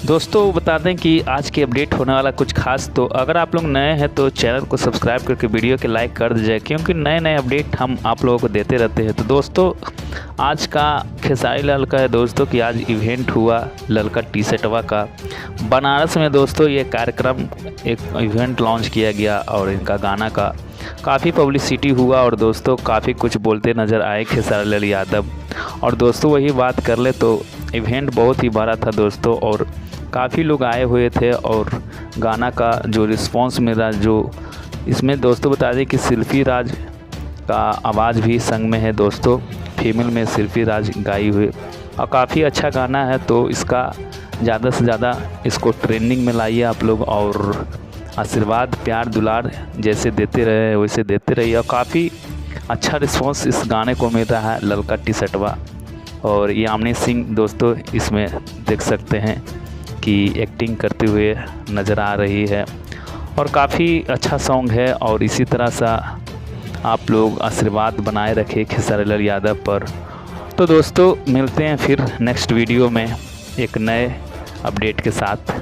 दोस्तों बता दें कि आज की अपडेट होने वाला कुछ खास, तो अगर आप लोग नए हैं तो चैनल को सब्सक्राइब करके वीडियो के लाइक कर दीजिए, क्योंकि नए नए अपडेट हम आप लोगों को देते रहते हैं। तो दोस्तों आज का खेसारी लाल का है दोस्तों कि आज इवेंट हुआ ललका टी शर्टवा का बनारस में। दोस्तों ये कार्यक्रम एक इवेंट लॉन्च किया गया और इनका गाना का काफ़ी पब्लिसिटी हुआ और दोस्तों काफ़ी कुछ बोलते नज़र आए खेसारी लाल यादव। और दोस्तों वही बात कर ले तो इवेंट बहुत ही बड़ा था दोस्तों और काफ़ी लोग आए हुए थे और गाना का जो रिस्पांस मिला, जो इसमें दोस्तों बता दें कि शिल्पी राज का आवाज़ भी संग में है दोस्तों, फीमेल में शिल्पी राज गाई हुई और काफ़ी अच्छा गाना है। तो इसका ज़्यादा से ज़्यादा इसको ट्रेंडिंग में लाइए आप लोग और आशीर्वाद प्यार दुलार जैसे देते रहे वैसे देते रहिए। और काफ़ी अच्छा रिस्पांस इस गाने को मिल रहा है ललका टी शर्टवा। और यामिनी सिंह दोस्तों इसमें देख सकते हैं कि एक्टिंग करते हुए नज़र आ रही है और काफ़ी अच्छा सॉन्ग है। और इसी तरह सा आप लोग आशीर्वाद बनाए रखें खेसारी लाल यादव पर। तो दोस्तों मिलते हैं फिर नेक्स्ट वीडियो में एक नए अपडेट के साथ।